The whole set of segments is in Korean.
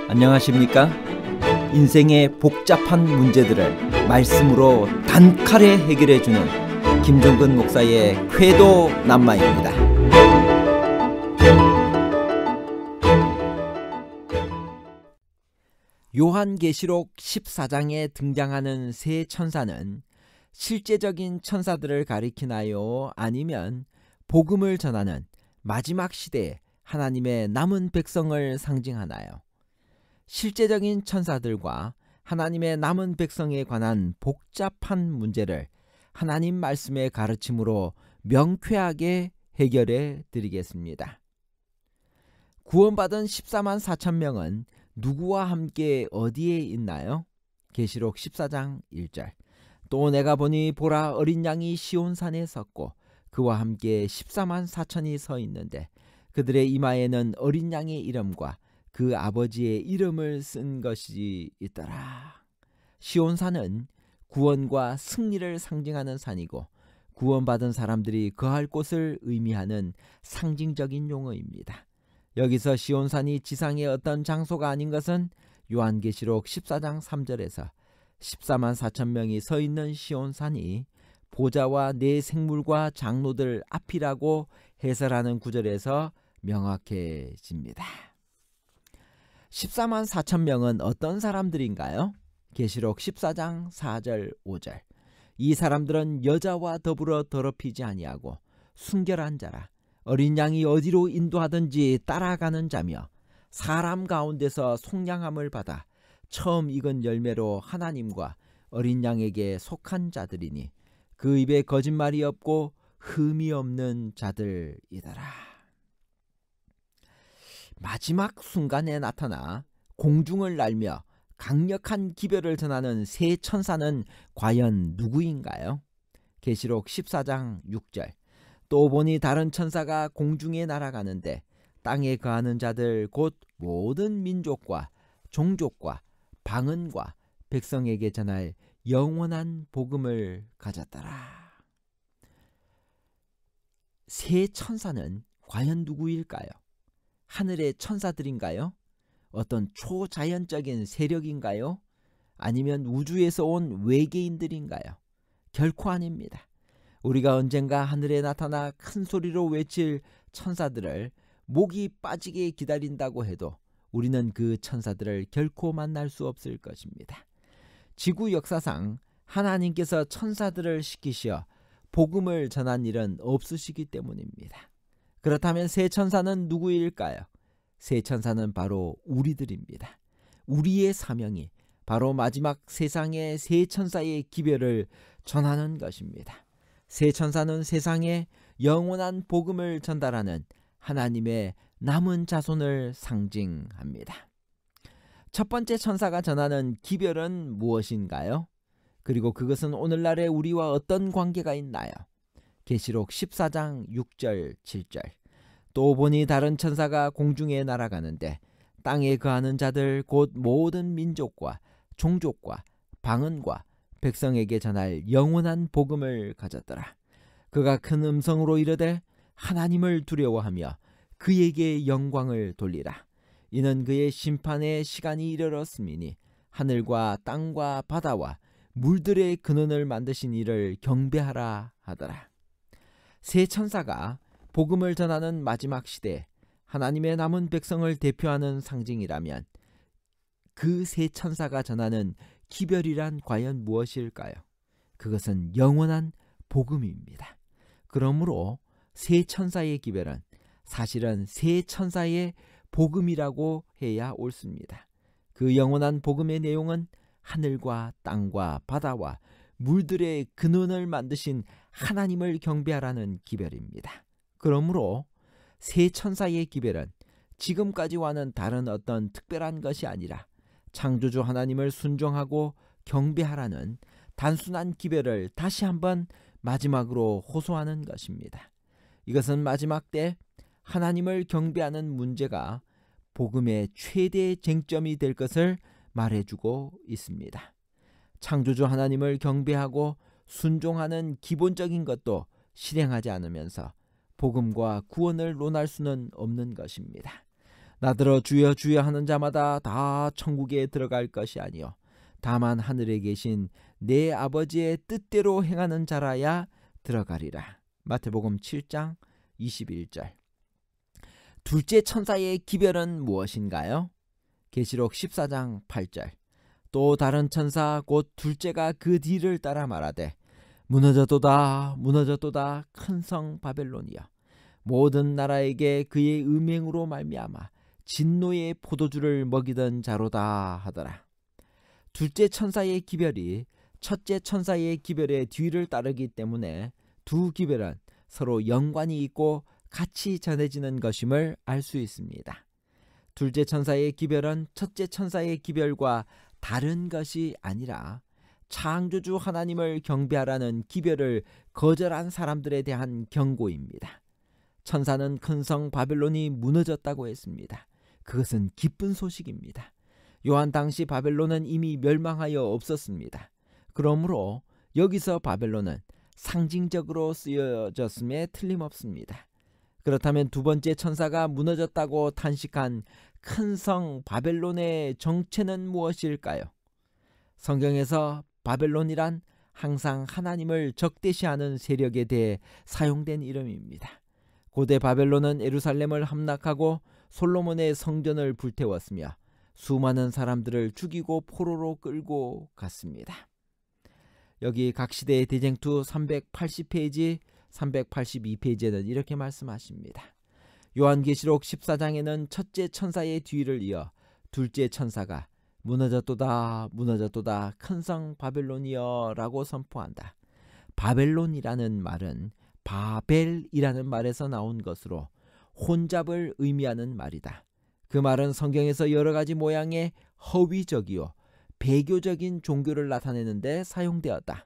안녕하십니까? 인생의 복잡한 문제들을 말씀으로 단칼에 해결해주는 김종근 목사의 쾌도 남마입니다. 요한계시록 14장에 등장하는 세 천사는 실제적인 천사들을 가리키나요? 아니면 복음을 전하는 마지막 시대에 하나님의 남은 백성을 상징하나요? 실제적인 천사들과 하나님의 남은 백성에 관한 복잡한 문제를 하나님 말씀의 가르침으로 명쾌하게 해결해 드리겠습니다. 구원받은 14만 4천 명은 누구와 함께 어디에 있나요? 계시록 14장 1절. 또 내가 보니 보라, 어린 양이 시온산에 섰고 그와 함께 14만 4천이 서 있는데 그들의 이마에는 어린 양의 이름과 그 아버지의 이름을 쓴 것이 있더라. 시온산은 구원과 승리를 상징하는 산이고 구원받은 사람들이 거할 곳을 의미하는 상징적인 용어입니다. 여기서 시온산이 지상의 어떤 장소가 아닌 것은 요한계시록 14장 3절에서 14만 4천 명이 서 있는 시온산이 보좌와 네 생물과 장로들 앞이라고 해설하는 구절에서 명확해집니다. 14만 4천 명은 어떤 사람들인가요? 계시록 14장 4절 5절. 이 사람들은 여자와 더불어 더럽히지 아니하고 순결한 자라, 어린 양이 어디로 인도하든지 따라가는 자며 사람 가운데서 속량함을 받아 처음 익은 열매로 하나님과 어린 양에게 속한 자들이니 그 입에 거짓말이 없고 흠이 없는 자들이더라. 마지막 순간에 나타나 공중을 날며 강력한 기별을 전하는 세 천사는 과연 누구인가요? 계시록 14장 6절. 또 보니 다른 천사가 공중에 날아가는데 땅에 거하는 자들 곧 모든 민족과 종족과 방언과 백성에게 전할 영원한 복음을 가졌더라. 세 천사는 과연 누구일까요? 하늘의 천사들인가요? 어떤 초자연적인 세력인가요? 아니면 우주에서 온 외계인들인가요? 결코 아닙니다. 우리가 언젠가 하늘에 나타나 큰 소리로 외칠 천사들을 목이 빠지게 기다린다고 해도 우리는 그 천사들을 결코 만날 수 없을 것입니다. 지구 역사상 하나님께서 천사들을 시키시어 복음을 전한 일은 없으시기 때문입니다. 그렇다면 세 천사는 누구일까요? 세 천사는 바로 우리들입니다. 우리의 사명이 바로 마지막 세상의 세 천사의 기별을 전하는 것입니다. 세 천사는 세상에 영원한 복음을 전달하는 하나님의 남은 자손을 상징합니다. 첫 번째 천사가 전하는 기별은 무엇인가요? 그리고 그것은 오늘날의 우리와 어떤 관계가 있나요? 계시록 14장 6절 7절. 또 보니 다른 천사가 공중에 날아가는데 땅에 거하는 자들 곧 모든 민족과 종족과 방언과 백성에게 전할 영원한 복음을 가졌더라. 그가 큰 음성으로 이르되 하나님을 두려워하며 그에게 영광을 돌리라. 이는 그의 심판의 시간이 이르렀음이니 하늘과 땅과 바다와 물들의 근원을 만드신 이를 경배하라 하더라. 세 천사가 복음을 전하는 마지막 시대 하나님의 남은 백성을 대표하는 상징이라면 그 세 천사가 전하는 기별이란 과연 무엇일까요? 그것은 영원한 복음입니다. 그러므로 세 천사의 기별은 사실은 세 천사의 복음이라고 해야 옳습니다. 그 영원한 복음의 내용은 하늘과 땅과 바다와 물들의 근원을 만드신 하나님을 경배하라는 기별입니다. 그러므로 세 천사의 기별은 지금까지와는 다른 어떤 특별한 것이 아니라 창조주 하나님을 순종하고 경배하라는 단순한 기별을 다시 한번 마지막으로 호소하는 것입니다. 이것은 마지막 때 하나님을 경배하는 문제가 복음의 최대 쟁점이 될 것을 말해주고 있습니다. 창조주 하나님을 경배하고 순종하는 기본적인 것도 실행하지 않으면서 복음과 구원을 논할 수는 없는 것입니다. 나더러 주여 주여 하는 자마다 다 천국에 들어갈 것이 아니요 다만 하늘에 계신 내 아버지의 뜻대로 행하는 자라야 들어가리라. 마태복음 7장 21절. 둘째 천사의 기별은 무엇인가요? 계시록 14장 8절. 또 다른 천사 곧 둘째가 그 뒤를 따라 말하되 무너졌도다 무너졌도다 큰 성 바벨론이여 모든 나라에게 그의 음행으로 말미암아 진노의 포도주를 먹이던 자로다 하더라. 둘째 천사의 기별이 첫째 천사의 기별의 뒤를 따르기 때문에 두 기별은 서로 연관이 있고 같이 전해지는 것임을 알 수 있습니다. 둘째 천사의 기별은 첫째 천사의 기별과 다른 것이 아니라 창조주 하나님을 경배하라는 기별을 거절한 사람들에 대한 경고입니다. 천사는 큰 성 바벨론이 무너졌다고 했습니다. 그것은 기쁜 소식입니다. 요한 당시 바벨론은 이미 멸망하여 없었습니다. 그러므로 여기서 바벨론은 상징적으로 쓰여졌음에 틀림없습니다. 그렇다면 두 번째 천사가 무너졌다고 탄식한 큰 성 바벨론의 정체는 무엇일까요? 성경에서 바벨론이란 항상 하나님을 적대시하는 세력에 대해 사용된 이름입니다. 고대 바벨론은 예루살렘을 함락하고 솔로몬의 성전을 불태웠으며 수많은 사람들을 죽이고 포로로 끌고 갔습니다. 여기 각 시대의 대쟁투 380페이지, 382페이지에는 이렇게 말씀하십니다. 요한계시록 14장에는 첫째 천사의 뒤를 이어 둘째 천사가 무너졌도다 무너졌도다 큰 성 바벨론이여 라고 선포한다. 바벨론이라는 말은 바벨이라는 말에서 나온 것으로 혼잡을 의미하는 말이다. 그 말은 성경에서 여러 가지 모양의 허위적이요 배교적인 종교를 나타내는 데 사용되었다.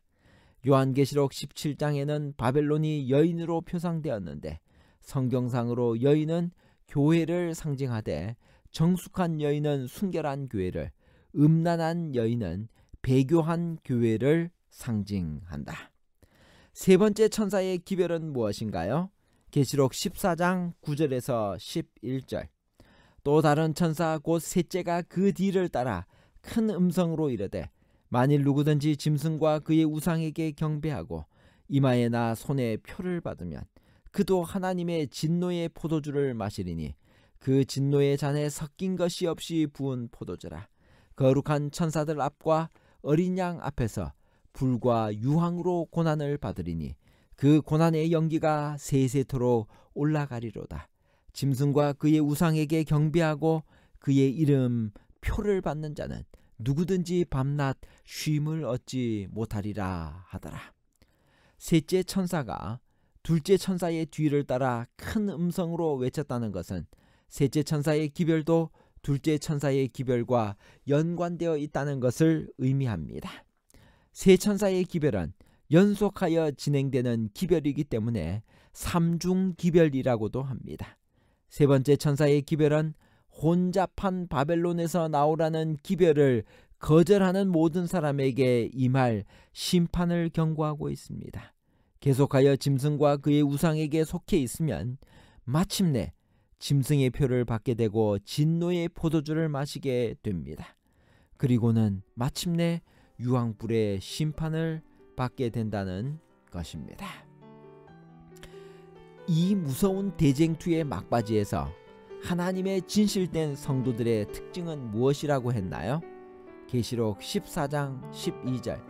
요한계시록 17장에는 바벨론이 여인으로 표상되었는데 성경상으로 여인은 교회를 상징하되 정숙한 여인은 순결한 교회를, 음란한 여인은 배교한 교회를 상징한다. 세 번째 천사의 기별은 무엇인가요? 계시록 14장 9절에서 11절. 또 다른 천사 곧 셋째가 그 뒤를 따라 큰 음성으로 이르되 만일 누구든지 짐승과 그의 우상에게 경배하고 이마에나 손에 표를 받으면 그도 하나님의 진노의 포도주를 마시리니 그 진노의 잔에 섞인 것이 없이 부은 포도주라. 거룩한 천사들 앞과 어린 양 앞에서 불과 유황으로 고난을 받으리니 그 고난의 연기가 세세토록 올라가리로다. 짐승과 그의 우상에게 경배하고 그의 이름 표를 받는 자는 누구든지 밤낮 쉼을 얻지 못하리라 하더라. 셋째 천사가 둘째 천사의 뒤를 따라 큰 음성으로 외쳤다는 것은 셋째 천사의 기별도 둘째 천사의 기별과 연관되어 있다는 것을 의미합니다. 세 천사의 기별은 연속하여 진행되는 기별이기 때문에 삼중 기별이라고도 합니다. 세 번째 천사의 기별은 혼잡한 바벨론에서 나오라는 기별을 거절하는 모든 사람에게 임할 심판을 경고하고 있습니다. 계속하여 짐승과 그의 우상에게 속해 있으면 마침내 짐승의 표를 받게 되고 진노의 포도주를 마시게 됩니다. 그리고는 마침내 유황불의 심판을 받게 된다는 것입니다. 이 무서운 대쟁투의 막바지에서 하나님의 진실된 성도들의 특징은 무엇이라고 했나요? 계시록 14장 12절.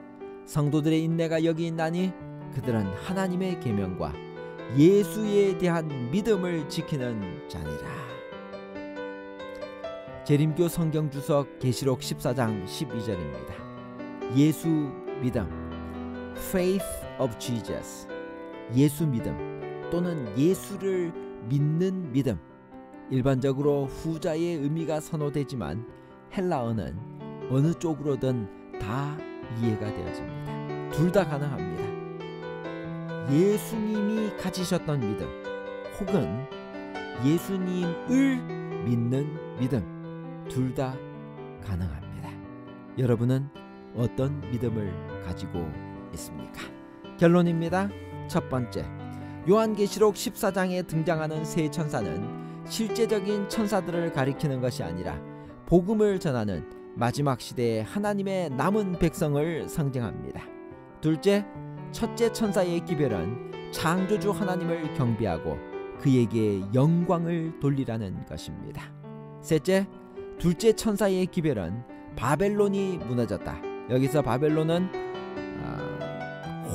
성도들의 인내가 여기 있나니 그들은 하나님의 계명과 예수에 대한 믿음을 지키는 자니라. 재림교 성경주석 계시록 14장 12절입니다. 예수 믿음, Faith of Jesus, 예수 믿음 또는 예수를 믿는 믿음. 일반적으로 후자의 의미가 선호되지만 헬라어는 어느 쪽으로든 다 이해가 되어집니다. 둘 다 가능합니다. 예수님이 가지셨던 믿음 혹은 예수님을 믿는 믿음 둘 다 가능합니다. 여러분은 어떤 믿음을 가지고 있습니까? 결론입니다. 첫 번째, 요한계시록 14장에 등장하는 세 천사는 실제적인 천사들을 가리키는 것이 아니라 복음을 전하는 마지막 시대의 하나님의 남은 백성을 상징합니다. 둘째, 첫째 천사의 기별은 창조주 하나님을 경배하고 그에게 영광을 돌리라는 것입니다. 셋째, 둘째 천사의 기별은 바벨론이 무너졌다. 여기서 바벨론은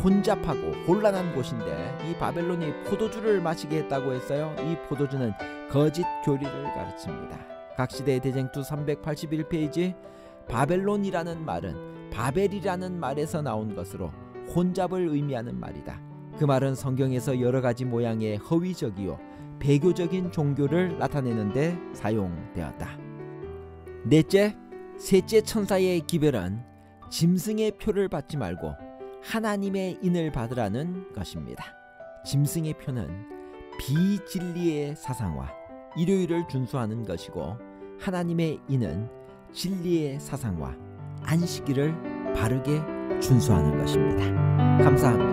혼잡하고 혼란한 곳인데 이 바벨론이 포도주를 마시게 했다고 했어요. 이 포도주는 거짓 교리를 가르칩니다. 각 시대의 대쟁투 381페이지, 바벨론이라는 말은 바벨이라는 말에서 나온 것으로 혼잡을 의미하는 말이다. 그 말은 성경에서 여러 가지 모양의 허위적이요 배교적인 종교를 나타내는 데 사용되었다. 넷째, 셋째 천사의 기별은 짐승의 표를 받지 말고 하나님의 인을 받으라는 것입니다. 짐승의 표는 비진리의 사상과 일요일을 준수하는 것이고 하나님의 인은 진리의 사상과 안식일을 바르게 준수하는 것입니다. 감사합니다.